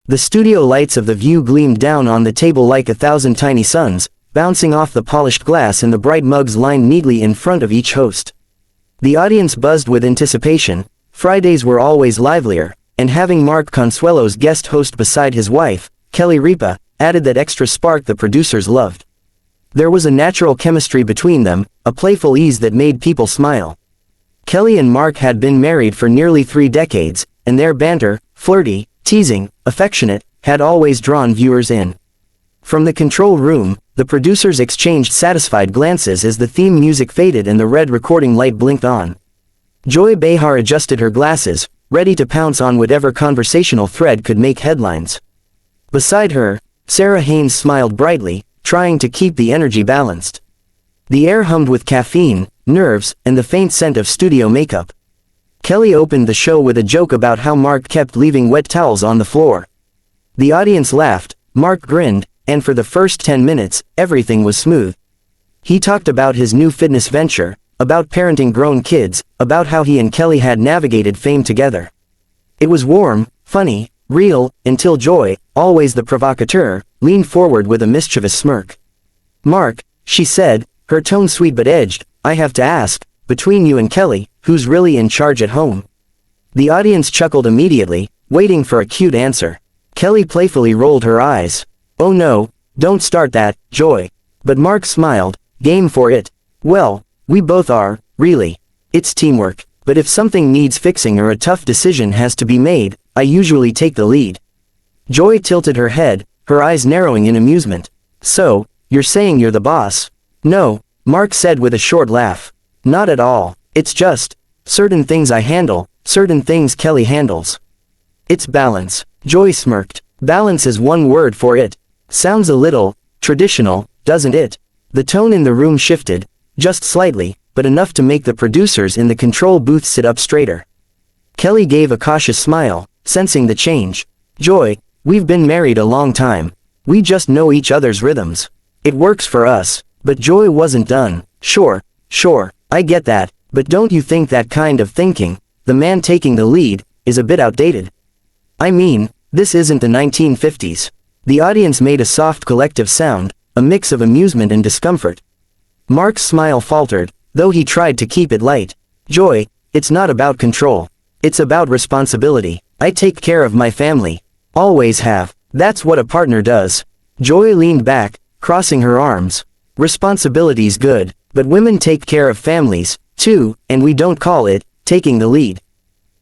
The studio lights of the view gleamed down on the table like 1,000 tiny suns, bouncing off the polished glass and the bright mugs lined neatly in front of each host. The audience buzzed with anticipation. Fridays were always livelier, and having Mark Consuelo's guest host beside his wife, Kelly Ripa, added that extra spark the producers loved. There was a natural chemistry between them, a playful ease that made people smile. Kelly and Mark had been married for nearly 3 decades, and their banter, flirty, teasing, affectionate, had always drawn viewers in. From the control room, the producers exchanged satisfied glances as the theme music faded and the red recording light blinked on. Joy Behar adjusted her glasses, ready to pounce on whatever conversational thread could make headlines. Beside her, Sarah Haynes smiled brightly, trying to keep the energy balanced. The air hummed with caffeine, nerves, and the faint scent of studio makeup. Kelly opened the show with a joke about how Mark kept leaving wet towels on the floor. The audience laughed, Mark grinned, and for the first 10 minutes, everything was smooth. He talked about his new fitness venture, about parenting grown kids, about how he and Kelly had navigated fame together. It was warm, funny, real, until Joy, always the provocateur, leaned forward with a mischievous smirk. "Mark," she said, her tone sweet but edged, "I have to ask, between you and Kelly, who's really in charge at home?" The audience chuckled immediately, waiting for a cute answer. Kelly playfully rolled her eyes. "Oh no, don't start that, Joy." But Mark smiled, game for it. "Well, we both are, really. It's teamwork, but if something needs fixing or a tough decision has to be made, I usually take the lead." Joy tilted her head, her eyes narrowing in amusement. "So, you're saying you're the boss?" "No," Mark said with a short laugh. "Not at all. It's just, certain things I handle, certain things Kelly handles. It's balance." Joy smirked. "Balance is one word for it. Sounds a little traditional, doesn't it?" The tone in the room shifted, just slightly, but enough to make the producers in the control booth sit up straighter. Kelly gave a cautious smile, sensing the change. "Joy, we've been married a long time. We just know each other's rhythms. It works for us." But Joy wasn't done. Sure, I get that, but don't you think that kind of thinking, the man taking the lead, is a bit outdated? I mean, this isn't the 1950s. The audience made a soft collective sound, a mix of amusement and discomfort. Mark's smile faltered, though he tried to keep it light. "Joy, it's not about control. It's about responsibility. I take care of my family. Always have. That's what a partner does." Joy leaned back, crossing her arms. "Responsibility's good, but women take care of families, too, and we don't call it taking the lead.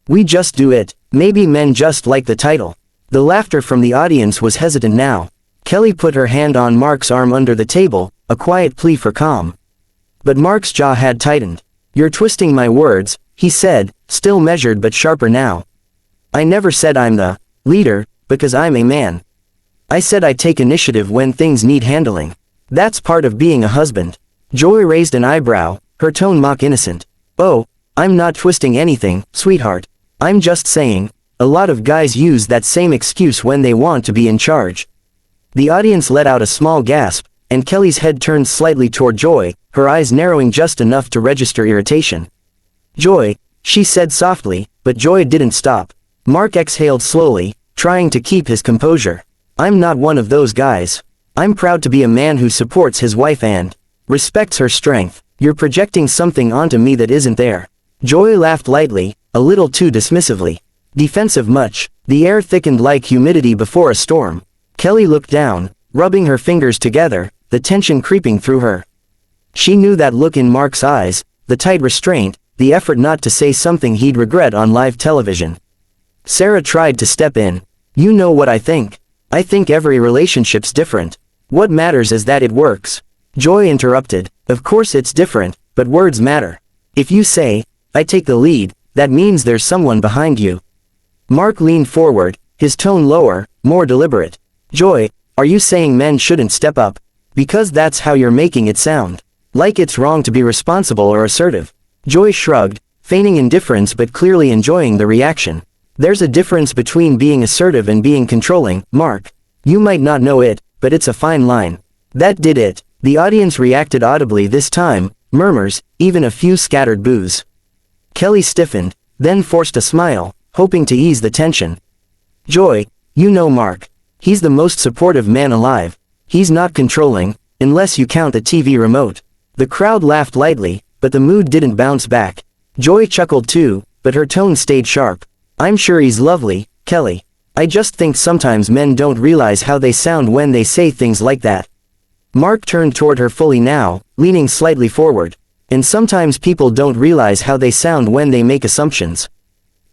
We just do it. Maybe men just like the title." The laughter from the audience was hesitant now. Kelly put her hand on Mark's arm under the table, a quiet plea for calm. But Mark's jaw had tightened. "You're twisting my words," he said, still measured but sharper now. "I never said I'm the leader, because I'm a man. I said I take initiative when things need handling. That's part of being a husband." Joy raised an eyebrow, her tone mock innocent. "Oh, I'm not twisting anything, sweetheart. I'm just saying, a lot of guys use that same excuse when they want to be in charge." The audience let out a small gasp, and Kelly's head turned slightly toward Joy, her eyes narrowing just enough to register irritation. "Joy," she said softly, but Joy didn't stop. Mark exhaled slowly, trying to keep his composure. "I'm not one of those guys. I'm proud to be a man who supports his wife and respects her strength. You're projecting something onto me that isn't there." Joy laughed lightly, a little too dismissively. "Defensive much?" The air thickened like humidity before a storm. Kelly looked down, rubbing her fingers together, the tension creeping through her. She knew that look in Mark's eyes, the tight restraint, the effort not to say something he'd regret on live television. Sarah tried to step in. "You know what I think. I think every relationship's different. What matters is that it works." Joy interrupted. "Of course it's different, but words matter. If you say, 'I take the lead,' that means there's someone behind you." Mark leaned forward, his tone lower, more deliberate. "Joy, are you saying men shouldn't step up? Because that's how you're making it sound. Like it's wrong to be responsible or assertive." Joy shrugged, feigning indifference but clearly enjoying the reaction. "There's a difference between being assertive and being controlling, Mark. You might not know it, but it's a fine line." That did it. The audience reacted audibly this time, murmurs, even a few scattered boos. Kelly stiffened, then forced a smile, hoping to ease the tension. "Joy, You know Mark. He's the most supportive man alive. He's not controlling, unless you count the TV remote. The crowd laughed lightly, but the mood didn't bounce back. Joy chuckled too, but her tone stayed sharp. I'm sure he's lovely, Kelly. I just think sometimes men don't realize how they sound when they say things like that. Mark turned toward her fully now, leaning slightly forward. And sometimes people don't realize how they sound when they make assumptions.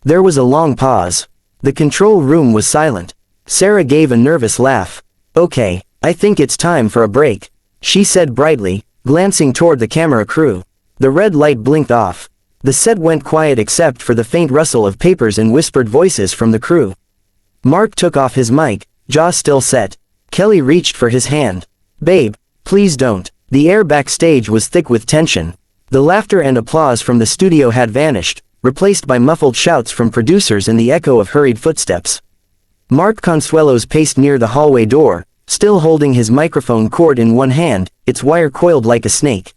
There was a long pause. The control room was silent. Sarah gave a nervous laugh. Okay, I think it's time for a break, she said brightly, glancing toward the camera crew. The red light blinked off. The set went quiet except for the faint rustle of papers and whispered voices from the crew. Mark took off his mic, jaw still set. Kelly reached for his hand. Babe, please don't. The air backstage was thick with tension. The laughter and applause from the studio had vanished, replaced by muffled shouts from producers and the echo of hurried footsteps. Mark Consuelos paced near the hallway door, still holding his microphone cord in one hand, its wire coiled like a snake.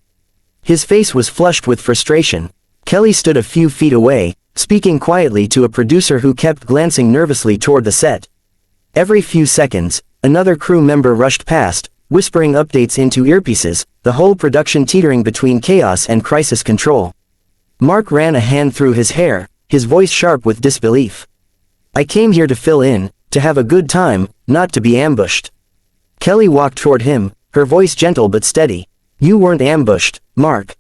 His face was flushed with frustration. Kelly stood a few feet away, speaking quietly to a producer who kept glancing nervously toward the set. Every few seconds, another crew member rushed past, whispering updates into earpieces, the whole production teetering between chaos and crisis control. Mark ran a hand through his hair, his voice sharp with disbelief. I came here to fill in, to have a good time, not to be ambushed. Kelly walked toward him, her voice gentle but steady. You weren't ambushed, Mark.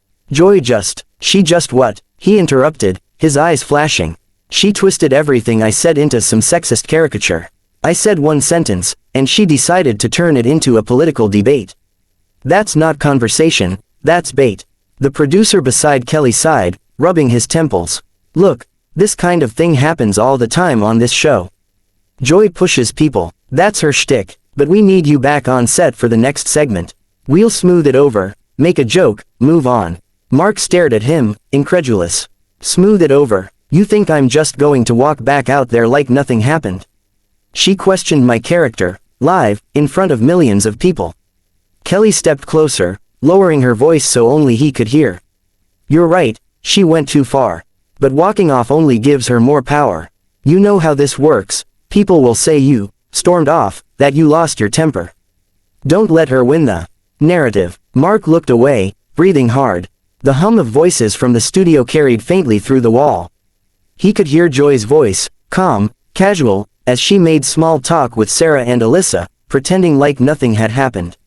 She just what? He interrupted, his eyes flashing. She twisted everything I said into some sexist caricature. I said one sentence, and she decided to turn it into a political debate. That's not conversation, that's bait. The producer beside Kelly sighed, rubbing his temples. Look, this kind of thing happens all the time on this show. Joy pushes people, that's her shtick, but we need you back on set for the next segment. We'll smooth it over, make a joke, move on. Mark stared at him, incredulous. Smooth it over, you think I'm just going to walk back out there like nothing happened? She questioned my character, live, in front of millions of people. Kelly stepped closer, lowering her voice so only he could hear. You're right, she went too far. But walking off only gives her more power. You know how this works, people will say you stormed off, that you lost your temper. Don't let her win the narrative. Mark looked away, breathing hard. The hum of voices from the studio carried faintly through the wall. He could hear Joy's voice, calm, casual, as she made small talk with Sarah and Alyssa, pretending like nothing had happened.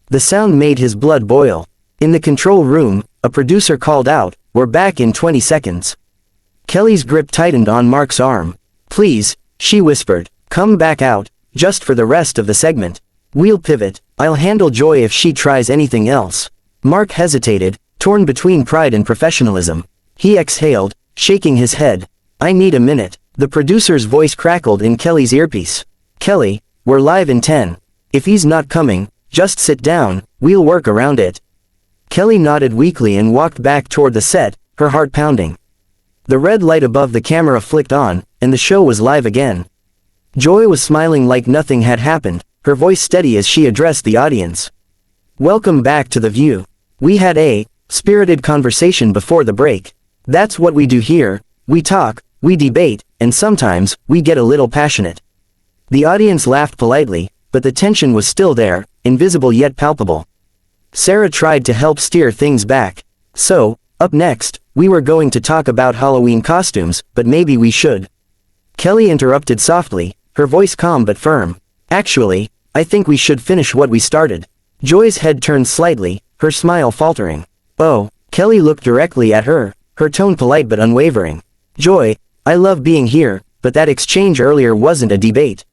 The sound made his blood boil. In the control room, a producer called out, "We're back in 20 seconds." Kelly's grip tightened on Mark's arm. "Please," she whispered, "come back out, just for the rest of the segment. We'll pivot, I'll handle Joy if she tries anything else." Mark hesitated, torn between pride and professionalism. He exhaled, shaking his head. "I need a minute." The producer's voice crackled in Kelly's earpiece. "Kelly, we're live in 10. If he's not coming, just sit down, we'll work around it." Kelly nodded weakly and walked back toward the set, her heart pounding. The red light above the camera flicked on, and the show was live again. Joy was smiling like nothing had happened, her voice steady as she addressed the audience. "Welcome back to The View. We had a spirited conversation before the break. That's what we do here, we talk, we debate, and sometimes, we get a little passionate." The audience laughed politely, but the tension was still there, invisible yet palpable. Sarah tried to help steer things back. "So, up next, we were going to talk about Halloween costumes, but maybe we should." Kelly interrupted softly, her voice calm but firm. "Actually, I think we should finish what we started." Joy's head turned slightly, her smile faltering. "Oh." Kelly looked directly at her, her tone polite but unwavering. "Joy, I love being here, but that exchange earlier wasn't a debate.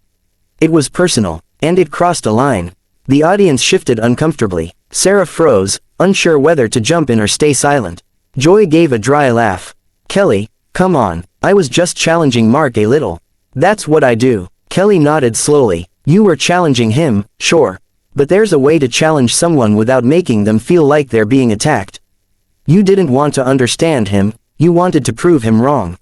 It was personal, and it crossed a line." The audience shifted uncomfortably. Sarah froze, unsure whether to jump in or stay silent. Joy gave a dry laugh. "Kelly, come on, I was just challenging Mark a little. That's what I do." Kelly nodded slowly. "You were challenging him, sure. But there's a way to challenge someone without making them feel like they're being attacked. You didn't want to understand him, you wanted to prove him wrong."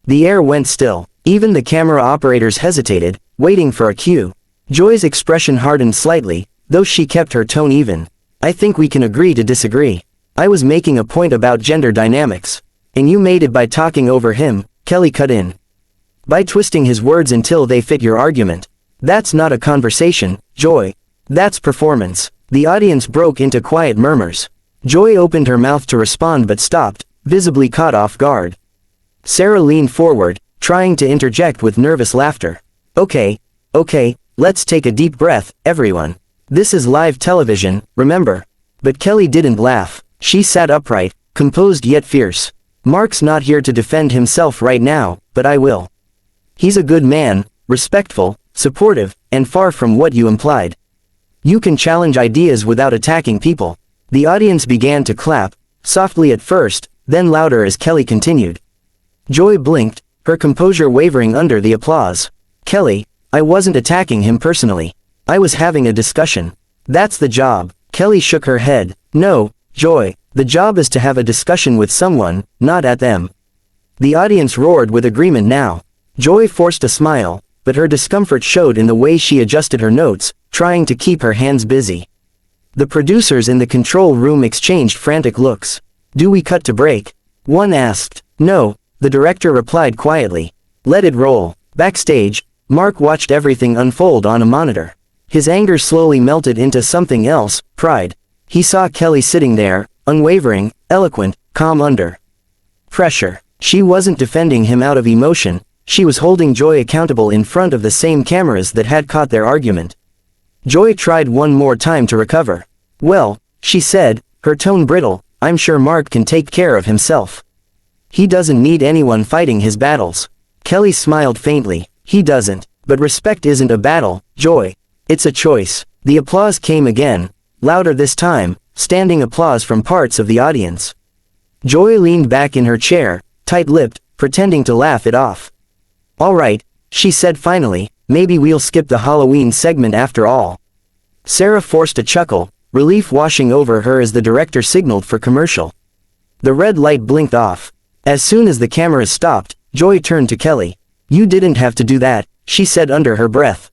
The air went still. Even the camera operators hesitated, waiting for a cue. Joy's expression hardened slightly, though she kept her tone even. "I think we can agree to disagree. I was making a point about gender dynamics. And you made it by talking over him," Kelly cut in. By twisting his words until they fit your argument. That's not a conversation, Joy. That's performance. The audience broke into quiet murmurs. Joy opened her mouth to respond but stopped, visibly caught off guard. Sarah leaned forward, trying to interject with nervous laughter. Okay, let's take a deep breath, everyone. This is live television, remember? But Kelly didn't laugh. She sat upright, composed yet fierce. Mark's not here to defend himself right now, but I will. He's a good man, respectful, supportive, and far from what you implied. You can challenge ideas without attacking people. The audience began to clap, softly at first, then louder as Kelly continued. Joy blinked, her composure wavering under the applause. Kelly, I wasn't attacking him personally. I was having a discussion. That's the job. Kelly shook her head. No, Joy, the job is to have a discussion with someone, not at them. The audience roared with agreement now. Joy forced a smile, but her discomfort showed in the way she adjusted her notes, trying to keep her hands busy. The producers in the control room exchanged frantic looks. Do we cut to break? One asked. No, the director replied quietly. Let it roll. Backstage, Mark watched everything unfold on a monitor. His anger slowly melted into something else, pride. He saw Kelly sitting there, unwavering, eloquent, calm under pressure. She wasn't defending him out of emotion, she was holding Joy accountable in front of the same cameras that had caught their argument. Joy tried one more time to recover. Well, she said, her tone brittle, I'm sure Mark can take care of himself. He doesn't need anyone fighting his battles. Kelly smiled faintly. He doesn't. But respect isn't a battle, Joy. It's a choice. The applause came again, louder this time, standing applause from parts of the audience. Joy leaned back in her chair, tight-lipped, pretending to laugh it off. All right, she said finally, maybe we'll skip the Halloween segment after all. Sarah forced a chuckle, relief washing over her as the director signaled for commercial. The red light blinked off. As soon as the cameras stopped, Joy turned to Kelly. You didn't have to do that, she said under her breath.